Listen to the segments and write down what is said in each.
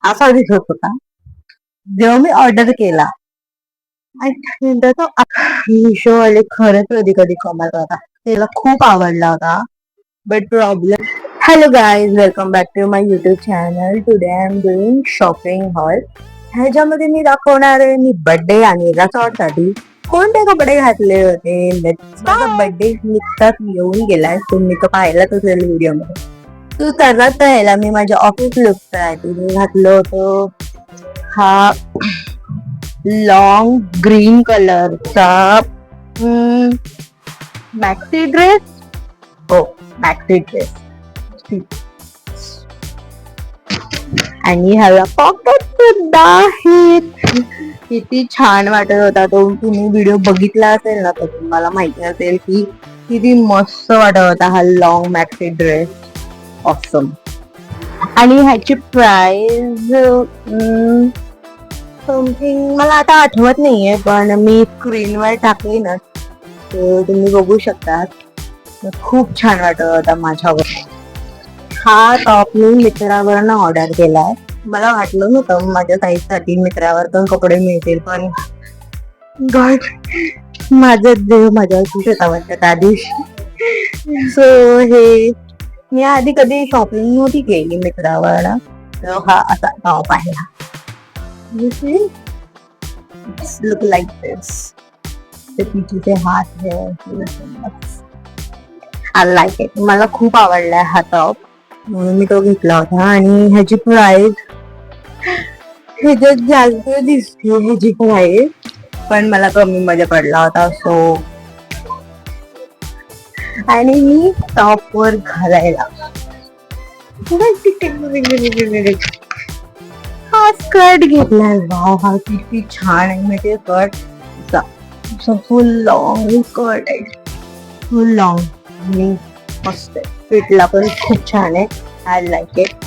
असा दिसत होता जेव्हा मी ऑर्डर केला. आणि त्यानंतर तो मिशोवाले खरंच कधी कधी कमाल करतात. त्याला खूप आवडला होता. But problem. Hello guys, welcome back to my YouTube channel. Today I am doing shopping haul. ह्याच्यामध्ये मी दाखवणार आहे मी बर्थडे आणि साठी कोणते कपडे घातले होते. माझा बर्थडे नुकताच येऊन गेलाय, तुम्ही तो पाहिलाच असेल व्हिडिओ मध्ये. तो सर्वात पहिला मी माझ्या ऑफिस लुकसाठी मी घातलं होतं हा लॉंग ग्रीन कलरचा मॅक्सी ड्रेस. हो, मॅक्सी ड्रेस. आणि ह्याला पॉकेट सुद्धा आहेत. किती छान वाटत होता तो. तुम्ही व्हिडिओ बघितला असेल ना तर तुम्हाला माहिती असेल की किती मस्त वाटत होता हा लॉंग मॅक्सी ड्रेस. ऑसम. आणि ह्याची प्राइस समथिंग मला आता आठवत नाहीये, पण मी स्क्रीनवर टाकली ना तर तुम्ही बघू शकता. खूप छान वाटत होता माझ्यावर. हा टॉप मी मित्रावरनं ऑर्डर केलाय. मला वाटलं नव्हतं माझ्या साईजसाठी मित्रावर पण कपडे मिळतील, पण गॉड माझं देव माझ्यावरती स्वतःवर त्या दिवशी. सो हे मी आधी कधी शॉपिंग नव्हती केली मित्रावर, तर हा असा टॉप आहे. लुक लाईक दिस. ते पीछे से हात है. I like it. मला खूप आवडलाय हा टॉप, म्हणून मी तो घेतला होता. आणि ह्याची प्राइस ह्याच्यात जास्त दिसते ह्याची प्राइस, पण मला कमी मध्ये पडला होता. सो आणि मी टॉप वर घालायला हा स्कर्ट घेतलाय. वाव, हा किती छान आहे. मी ते स्कर्ट फुल लॉंग स्कर्ट आहे, फुल लॉंग आणि मस्त आहे. फिटला पण खूप छान आहे. I like it.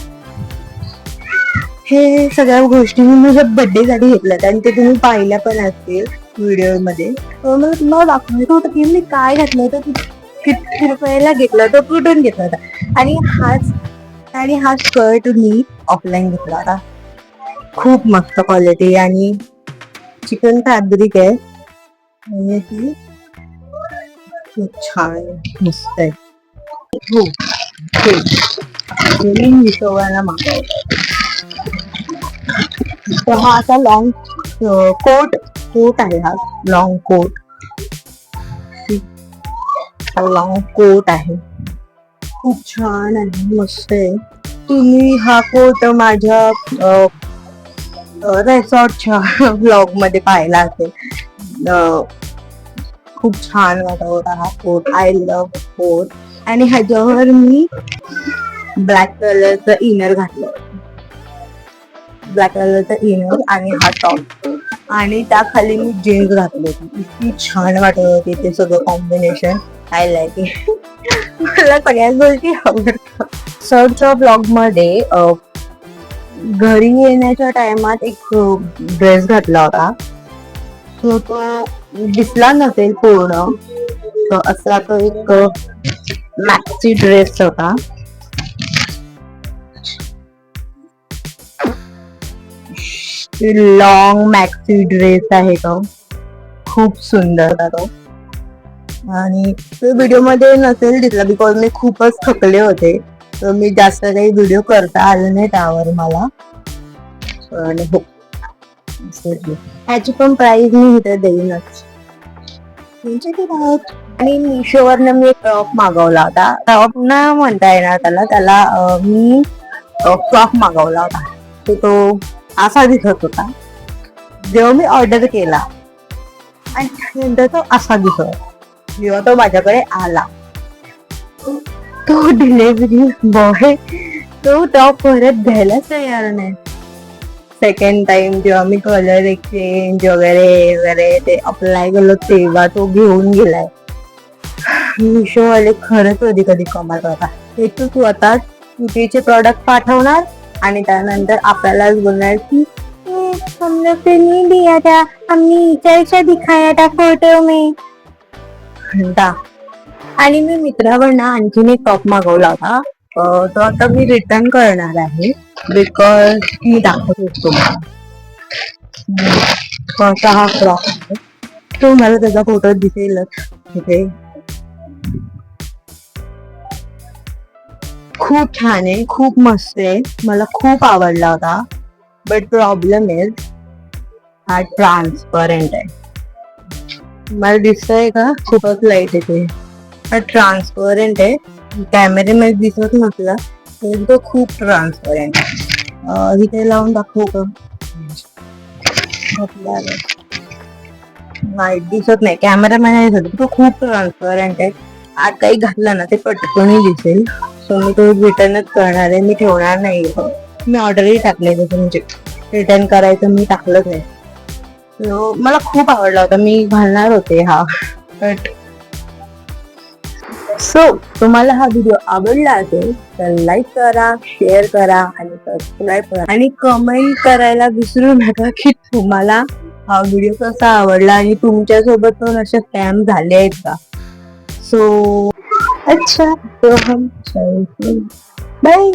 हे सगळ्या गोष्टी मी माझ्या बर्थडे साठी घेतल्यात आणि ते तुम्ही पाहिल्या पण असतील व्हिडिओ मध्ये. मला तुम्हाला दाखवायचं होतं की मी काय घातलं होतं, किती रुपयाला घेतला होता, कुठून घेतला होता. आणि हा स्कर्ट मी ऑफलाईन घेतला होता. खूप मस्त क्वालिटी आणि चिकन फॅब्रिक आहे. आणि ती खूप छान मस्त आहे. हो, मी मिशोवरनं मागवलं. तर हा असा लॉंग कोट आहे. हा लॉंग कोट आहे. खूप छान आहे, मस्त आहे. तुम्ही हा कोट माझ्या रेसॉर्टच्या ब्लॉग मध्ये पाहिला असेल. खूप छान वाटत होता हा कोट. I love coat. आणि ह्याच्यावर मी ब्लॅक कलरचं इनर घातलं. ब्लॅक कलरचं इनर आणि हा टॉप, आणि त्याखाली मी जीन्स घातली होती. इतकी छान वाटत होती ते सगळं कॉम्बिनेशन. I like it. मला सगळ्याच गोष्टी आवडतात. सर्टच्या ब्लॉग मध्ये घरी येण्याच्या टाइमात एक ड्रेस घातला होता. तो दिसला नसेल पूर्ण. असा तो एक मॅक्सी ड्रेस होता. लॉंग मॅक्सी ड्रेस आहे तो. खूप सुंदर होता तो. आणि तो व्हिडिओ मध्ये नसेल दिसला बिकॉज मी खूपच थकले होते, तर मी जास्त काही व्हिडिओ करता आले नाही त्यावर मला. आणि हो, ह्याची पण प्राइस मी इथे देईनच. आणि मिशोवरनं मी एक टॉप मागवला होता. टॉप ना म्हणता येणार त्याला मी फ्रॉक मागवला होता. तो असा दिसत होता जेव्हा मी ऑर्डर केला. आणि त्यानंतर तो असा दिसत जेव्हा तो माझ्याकडे आला. तो डिलिव्हरी बॉय तो टॉप परत घ्यायलाच तयार नाही. सेकंड टाइम जेव्हा मी कलर एक्सचेंज वगैरे ते अप्लाय केलं तेव्हा तो घेऊन गेलाय. मिशोवाले खरंच कधी कधी कमाल करतात. एक तर तू आता चुकीचे प्रॉडक्ट पाठवणार आणि त्यानंतर आपल्यालाच बोलणार की हम लोग तो नहीं दिया था, हमने कैसा दिखाया था फोटो में. आणि मी मित्रावरनं आणखीन एक टॉप मागवला होता. तो आता मी रिटर्न करणार आहे बिकॉज मी दाखवत होतो कसा हा फ्रॉक आहे. तो मला त्याचा फोटो दिसेलच तिथे. खूप छान आहे, खूप मस्त आहे, मला खूप आवडला होता. बट प्रॉब्लेम इज हा ट्रान्सपरंट आहे. मला दिसतंय का खूपच लाईट येते. हा ट्रान्सपरंट आहे, कॅमेरेमध्ये दिसत नसला तर तो खूप ट्रान्सपरंट आहे. इथे लावून दाखवू का? नाही दिसत नाही, कॅमेरामध्ये दिसत, तो खूप ट्रान्सपरंट आहे. आत काही घातलं ना ते पटकन दिसेल. सो मी तो रिटर्नच करणार आहे, मी ठेवणार नाही. मी ऑर्डरही टाकले तसं, म्हणजे रिटर्न करायचं मी टाकलंच नाही. मला खूप आवडला होता, मी घालणार होते हा. बट सो तुम्हाला हा व्हिडिओ आवडला असेल तर लाईक करा, शेअर करा आणि सबस्क्राईब करा आणि कमेंट करायला विसरू नका की तुम्हाला हा व्हिडिओ कसा आवडला आणि तुमच्या सोबत पण असे स्कॅम झाले आहेत का. सो अच्छा, तो हम चलते, बाय.